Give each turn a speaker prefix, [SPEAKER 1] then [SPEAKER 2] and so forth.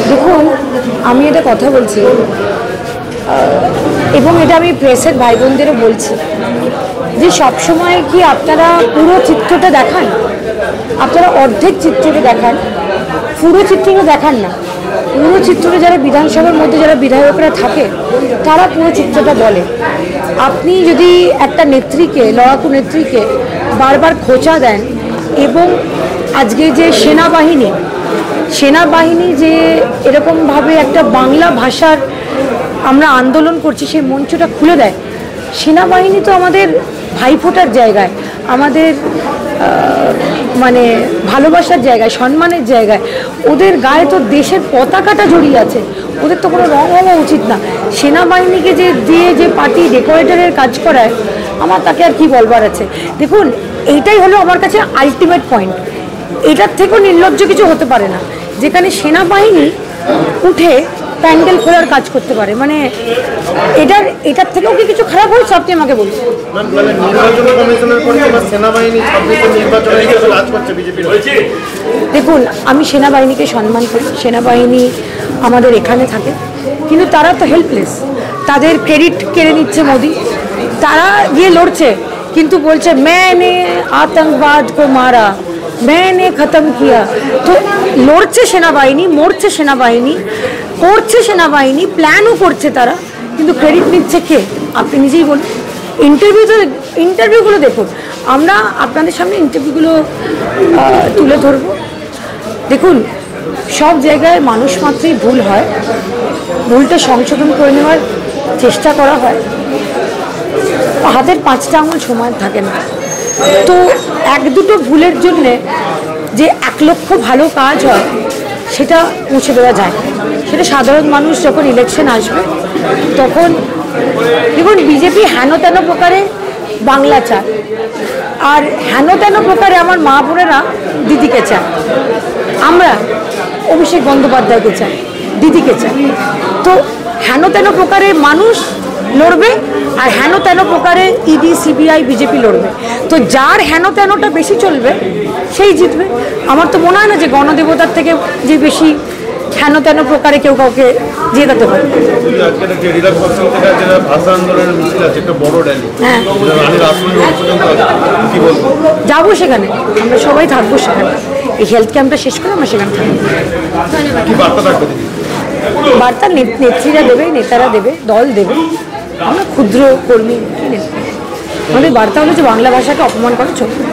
[SPEAKER 1] দেখুন, আমি এটা কথা বলছি এবং এটা আমি প্রেসের ভাই বোনদেরও বলছি যে সবসময় কি আপনারা পুরো চিত্রটা দেখান? আপনারা অর্ধেক চিত্রটা দেখান, পুরো চিত্রটা দেখান না। পুরো চিত্রটা যারা বিধানসভার মধ্যে যারা বিধায়করা থাকে তারা পুরো চিত্রটা বলে। আপনি যদি একটা নেত্রীকে, লড়াকু নেত্রীকে বারবার খোঁচা দেন এবং আজকে যে সেনাবাহিনী যে এরকমভাবে একটা বাংলা ভাষার আমরা আন্দোলন করছি সেই মঞ্চটা খুলে দেয়। সেনাবাহিনী তো আমাদের ভাইফোঁটার জায়গায়, আমাদের মানে ভালোবাসার জায়গায়, সম্মানের জায়গায়, ওদের গায়ে তো দেশের পতাকাটা জড়িয়ে আছে, ওদের তো কোনো রং হওয়া উচিত না। সেনাবাহিনীকে যে দিয়ে যে পার্টি ডেকোরেটরের কাজ করায়, আমার তাকে আর কি বলবার আছে। দেখুন, এইটাই হলো আমার কাছে আলটিমেট পয়েন্ট। এটার থেকেও নির্লজ্জ কিছু হতে পারে না, যেখানে সেনাবাহিনী উঠে প্যান্ডেল খোলার কাজ করতে পারে। মানে এটার থেকেও কি কিছু খারাপ হয়েছে আপনি আমাকে বলছেন? দেখুন, আমি সেনাবাহিনীকে সম্মান করি, সেনাবাহিনী আমাদের এখানে থাকে, কিন্তু তারা তো হেল্পলেস। তাদের ক্রেডিট কেড়ে নিচ্ছে মোদি। তারা গিয়ে লড়ছে কিন্তু বলছে मैंने आतंकवाद को मारा, मैंने खत्म किया। তো লড়ছে সেনাবাহিনী, মরছে সেনাবাহিনী, করছে সেনাবাহিনী, প্ল্যানও করছে তারা, কিন্তু ক্রেডিট নিচ্ছে কে? আপনি নিজেই বলুন। ইন্টারভিউগুলো দেখুন, আমরা আপনাদের সামনে ইন্টারভিউগুলো তুলে ধরব। দেখুন, সব জায়গায় মানুষ মাত্রই ভুল হয়, ভুলটা সংশোধন করে নেওয়ার চেষ্টা করা হয়। হাতের 5টা আঙুল সমান থাকে না, তো 1-2টো ভুলের জন্যে যে 1 লক্ষ ভালো কাজ হয় সেটা মুছে দেওয়া যায়। সেটা সাধারণ মানুষ যখন ইলেকশন আসবে তখন দেখুন, বিজেপি হেন তেন প্রকারে বাংলা চায়, আর হেন তেন প্রকারে আমার মা বোনেরা দিদিকে চায়, আমরা অভিষেক বন্দ্যোপাধ্যায়কে চাই, দিদিকে চাই। তো হেন তেন প্রকারে মানুষ লড়বে, আর হেন তেন প্রকারে ইডি, সিবিআই, বিজেপি লড়বে। তো যার হেন তেনটা বেশি চলবে সেই জিতবে। আমার তো মনে হয় না যে গণদেবতার থেকে যে বেশি হেন তেন প্রকারে কেউ কাউকে জেতাতে পারে। যাবো সেখানে, আমরা সবাই থাকবো সেখানে। এই হেলথ ক্যাম্পটা শেষ করে আমরা সেখানে থাকবো। বার্তা নেত্রীরা দেবে, নেতারা দেবে, দল দেবে, আমরা ক্ষুদ্র কর্মী কি নেব। আমাদের বার্তা হলো যে বাংলা ভাষাকে অপমান করা চলবে।